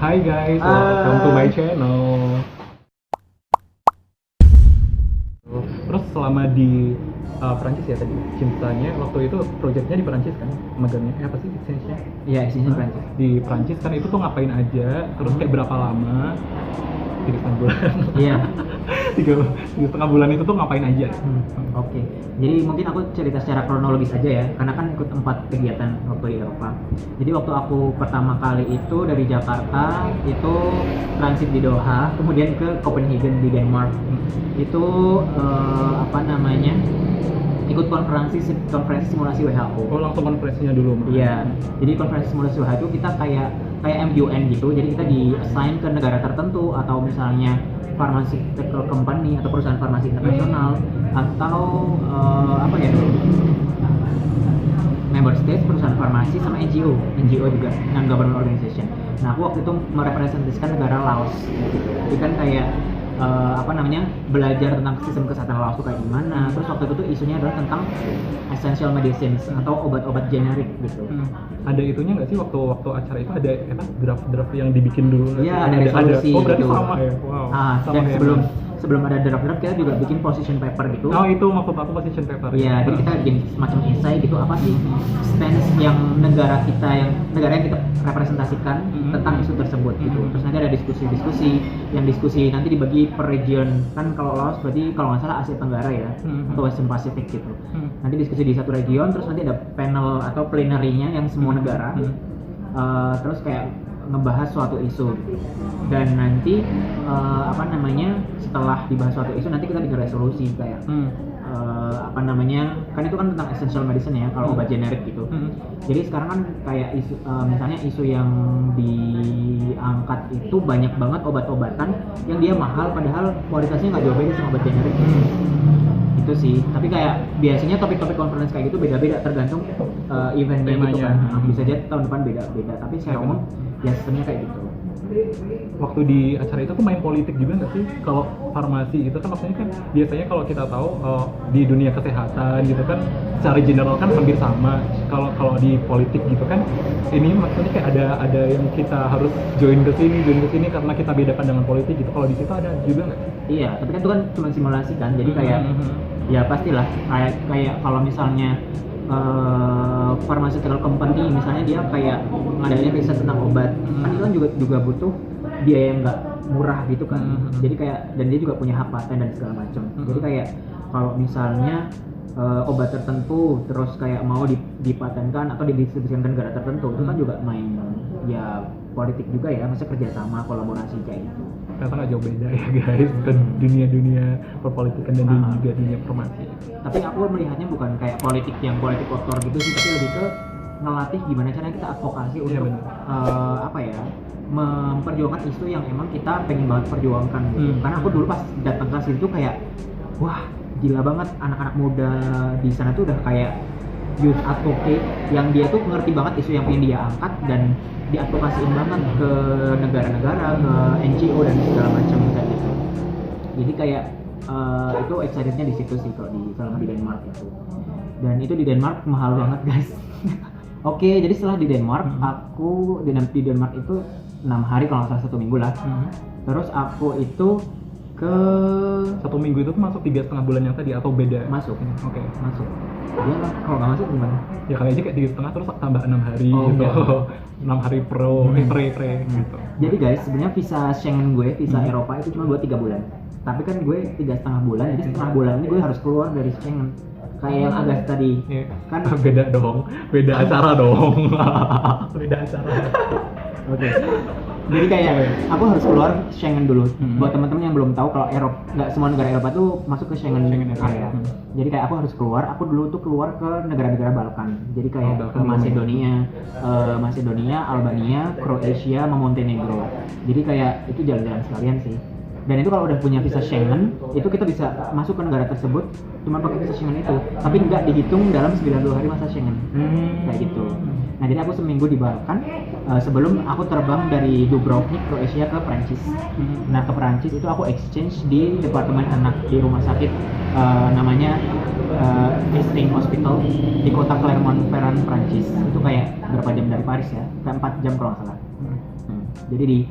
Hi guys, welcome to my channel. Terus selama di Perancis ya tadi, cintanya waktu itu proyeknya di Perancis kan, magangnya apa sih exchange-nya? Iya, exchange Prancis. Di Perancis kan itu tuh ngapain aja, terus kayak berapa lama? 3,5 bulan. Iya. 3,5 bulan itu tuh ngapain aja? Oke. Jadi mungkin aku cerita secara kronologis aja ya, karena kan ikut 4 kegiatan waktu di Eropa. Jadi waktu aku pertama kali itu dari Jakarta itu transit di Doha, kemudian ke Copenhagen di Denmark. Itu ikut konferensi simulasi WHO. Oh, langsung konferensinya dulu. Iya. Jadi konferensi simulasi WHO itu kita kayak MUN gitu. Jadi kita di-assign ke negara tertentu atau misalnya pharmaceutical company atau perusahaan farmasi internasional atau member states, perusahaan farmasi sama NGO juga, non-government organization. Nah, aku waktu itu merepresentasikan negara Laos gitu. Jadi kan kayak belajar tentang sistem kesehatan Laos itu kayak gimana. Terus waktu itu tuh isunya adalah tentang essential medicines atau obat-obat generik gitu. Ada itunya nggak sih waktu acara itu ada draft yang dibikin dulu? Iya, ada resolusi. Oh, berarti gitu. sama ya. Wow. Dan sebelum ada draft kita juga bikin position paper gitu. Oh, itu maksud aku position paper. Iya, jadi kita bikin semacam essay gitu, apa sih stance yang negara yang kita representasikan tentang isu tersebut gitu. Terus nanti ada diskusi nanti dibagi per region. Kan kalau Laos berarti kalau nggak salah Asia Tenggara ya, atau Western Pacific gitu. Nanti diskusi di satu region, terus nanti ada panel atau plenary-nya yang semua negara. Terus kayak ngebahas suatu isu dan nanti setelah dibahas suatu isu nanti kita bikin resolusi kayak kan itu kan tentang essential medicine ya kalau obat generik gitu. Jadi sekarang kan kayak isu misalnya isu yang diangkat itu banyak banget obat-obatan yang dia mahal padahal kualitasnya nggak jauh beda sama obat generik. Itu sih, tapi kayak biasanya topik-topik conference kayak gitu beda-beda tergantung eventnya gitu kan. Bisa jadi tahun depan beda-beda, tapi secara umum ya sistemnya kayak gitu. Waktu di acara itu tuh main politik juga nggak sih? Kalau farmasi itu kan maksudnya kan biasanya kalau kita tahu di dunia kesehatan gitu kan secara general kan hampir sama. Kalau di politik gitu kan ini maksudnya kayak ada yang kita harus join ke sini karena kita beda pandangan politik gitu. Kalau di situ ada juga nggak? Iya, tapi kan itu kan cuma simulasi kan. Jadi kayak ya pastilah kayak kalau misalnya pharmaceutical company misalnya dia kayak ngadain riset tentang obat, kan itu kan juga butuh biaya yang nggak murah gitu kan. Jadi kayak dan dia juga punya hak paten dan segala macam. Jadi kayak kalau misalnya obat tertentu terus kayak mau dipatenkan atau didistribusikan ke negara tertentu itu kan juga main ya politik juga ya, masa kerjasama kolaborasi kayak gitu. Ternyata nggak jauh beda ya guys ke dunia perpolitikan dan juga dunia farmasi. Tapi aku melihatnya bukan kayak politik kotor gitu sih, tapi lebih ke ngelatih gimana caranya kita advokasi untuk memperjuangkan isu yang emang kita pengen banget perjuangkan gitu. Karena aku dulu pas datang ke situ kayak wah gila banget anak-anak muda di sana tuh udah kayak youth advocate yang dia tuh ngerti banget isu yang pengen dia angkat dan diadvokasiin banget ke negara-negara, ke NGO dan segala macam kayak gitu. Jadi kayak itu excitednya di situ sih kalau selama di Denmark itu. Dan itu di Denmark mahal banget guys. Oke, jadi setelah di Denmark aku di Denmark itu 6 hari kalau nggak salah 1 minggu lah. Terus aku itu ke 1 minggu itu tuh masuk 3,5 bulan yang tadi atau beda? Masuk. Oke. Masuk. Iya lah, kalau nggak masuk gimana? Ya kali aja kayak 3,5 terus tambah 6 hari gitu. 6 hari pre gitu. Jadi guys, sebenarnya visa Schengen gue, visa Eropa itu cuma buat 3 bulan. Tapi kan gue 3,5 bulan, jadi setengah bulan ini gue harus keluar dari Schengen. Kayak yang agak tadi kan beda acara dong. Beda acara. Oke. Jadi kayak aku harus keluar Schengen dulu. Buat teman-teman yang belum tahu kalau Eropa, nggak semua negara Eropa tuh masuk ke Schengen area. Jadi kayak aku harus keluar. Aku dulu tuh keluar ke negara-negara Balkan. Jadi kayak ke Macedonia, Albania, Kroasia, sama Montenegro. Jadi kayak itu jalan-jalan sekalian sih. Dan itu kalau udah punya visa Schengen, itu kita bisa masuk ke negara tersebut cuma pakai visa Schengen itu. Tapi nggak dihitung dalam 90 hari masa Schengen. Kayak gitu. Nah jadi aku seminggu di Balkan sebelum aku terbang dari Dubrovnik, Kroasia ke Prancis. Nah ke Prancis itu aku exchange di departemen anak di rumah sakit namanya Esteem Hospital di kota Clermont-Ferrand, Prancis. Itu kayak berapa jam dari Paris ya? Kayak 4 jam kalau nggak salah. Jadi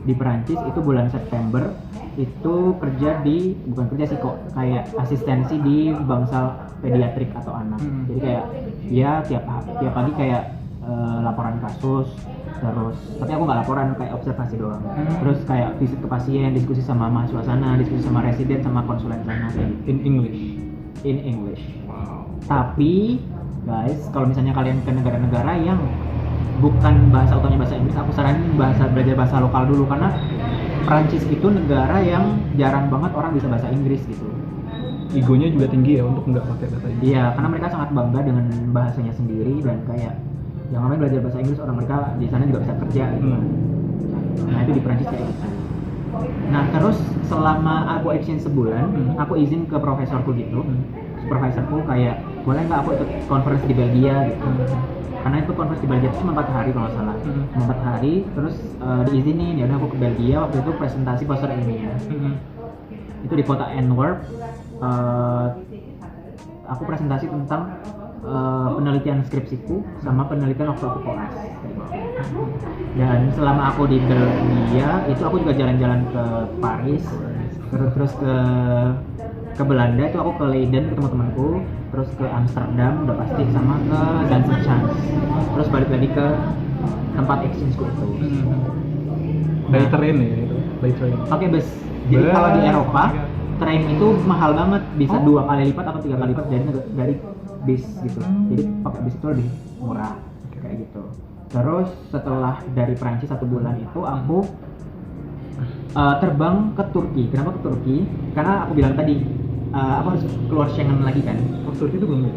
di Perancis itu bulan September itu bukan kerja sih kok, kayak asistensi di bangsal pediatrik atau anak. Jadi kayak ya tiap pagi kayak laporan kasus, terus tapi aku nggak laporan, kayak observasi doang. Terus kayak visit ke pasien, diskusi sama mahasiswa sana, diskusi sama residen, sama konsulen sana kayak gitu. In English. Wow. Tapi guys, kalau misalnya kalian ke negara-negara yang bukan bahasa utamanya bahasa Inggris, aku saranin belajar bahasa lokal dulu, karena Prancis itu negara yang jarang banget orang bisa bahasa Inggris gitu. Egonya juga tinggi ya untuk nggak pakai bahasa Inggris. Iya, karena mereka sangat bangga dengan bahasanya sendiri, dan kayak yang namanya belajar bahasa Inggris, orang mereka di sana juga bisa kerja gitu. Nah itu di Prancis kayak gitu. Nah terus selama aku exchange sebulan, aku izin ke profesorku gitu. Supervisorku kayak, boleh nggak aku ikut conference di Belgia gitu. Karena itu conference di Belgia itu cuma 4 hari kalau nggak salah. Cuma 4 hari, terus diizinin, ya udah aku ke Belgia. Waktu itu presentasi poster ilmiah. Itu di kota Antwerp. Aku presentasi tentang penelitian skripsiku sama penelitian waktu aku koas. Dan selama aku di Belgia itu aku juga jalan-jalan ke Paris, terus ke Belanda itu aku ke Leiden ketemu temanku, terus ke Amsterdam udah pasti, sama ke Danzigschans, terus balik lagi ke tempat exchange-ku itu. By train ya itu, by train. Pakai bus. Jadi kalau di Eropa train itu mahal banget, bisa 2 kali lipat atau 3 kali lipat dari bis gitu. Jadi pakai bis itu lebih murah kayak gitu. Terus setelah dari Prancis 1 bulan itu aku terbang ke Turki. Kenapa ke Turki? Karena aku bilang tadi aku harus keluar Schengen lagi kan. Turki itu belum ya?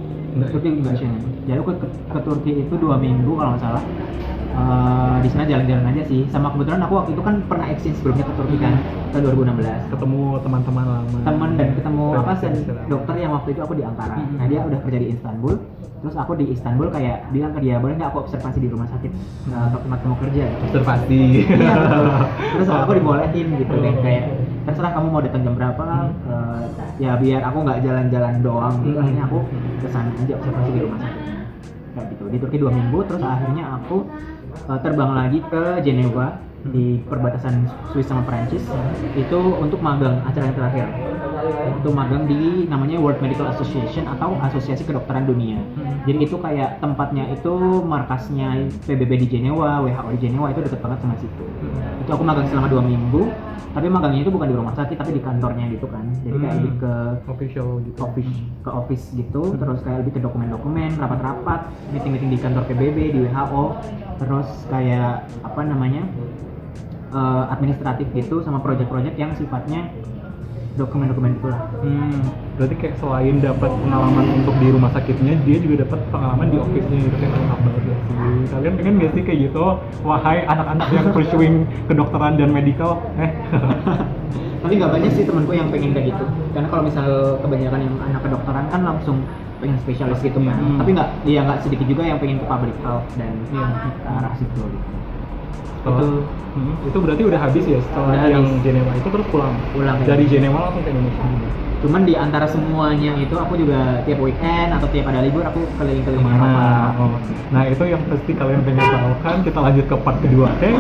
Turki enggak Schengen. Jadi aku ke Turki itu 2 minggu kalau nggak salah. Di sana jalan-jalan aja sih. Sama kebetulan aku waktu itu kan pernah exchange sebelumnya ke Turki kan, ke 2016. Ketemu teman-teman lama. Dan ketemu dokter yang waktu itu aku di Ankara. Nah dia udah kerja di Istanbul. Terus aku di Istanbul kayak bilang ke dia, boleh nggak aku observasi di rumah sakit tempat kamu kerja gitu. Observasi. Iya betul. Terus aku dibolehin gitu kan, kayak terserah kamu mau datang jam berapa. Ya biar aku nggak jalan-jalan doang gitu. Akhirnya aku kesana aja observasi di rumah sakit. Kayak gitu. Di Turki 2 minggu. Terus akhirnya aku terbang lagi ke Jenewa di perbatasan Swiss sama Prancis. Itu untuk magang, acara yang terakhir. Itu magang di namanya World Medical Association atau Asosiasi Kedokteran Dunia. Jadi itu kayak tempatnya itu markasnya PBB di Jenewa, WHO di Jenewa, itu deket banget sama situ. Itu aku magang selama 2 minggu. Tapi magangnya itu bukan di rumah sakit, tapi di kantornya gitu kan. Jadi kayak lebih ke official gitu. Office gitu. Terus kayak lebih ke dokumen-dokumen, rapat-rapat, meeting-meeting di kantor PBB, di WHO. Terus kayak apa namanya? Administratif gitu, sama proyek-proyek yang sifatnya dokumen-dokumen itulah. Berarti kayak selain dapat pengalaman untuk di rumah sakitnya, dia juga dapat pengalaman di office-nya gitu, kayak mantap banget ya sih. Kalian pengen gak sih kayak gitu? Wahai anak-anak yang pursuing kedokteran dan medical, Tapi nggak banyak sih temanku yang pengen kayak gitu. Karena kalau misal kebanyakan yang anak kedokteran kan langsung pengen spesialis gitu kan. Tapi nggak sedikit juga yang pengen ke public health dan ke arah situ gitu. Itu berarti udah habis ya setelah yang Jenewa itu, terus pulang dari Jenewa langsung ke Indonesia. Cuman di antara semuanya itu aku juga tiap weekend atau tiap ada libur aku keliling-keliling Eropa. Nah itu yang pasti kalian pengen tahu kan, kita lanjut ke part kedua, oke?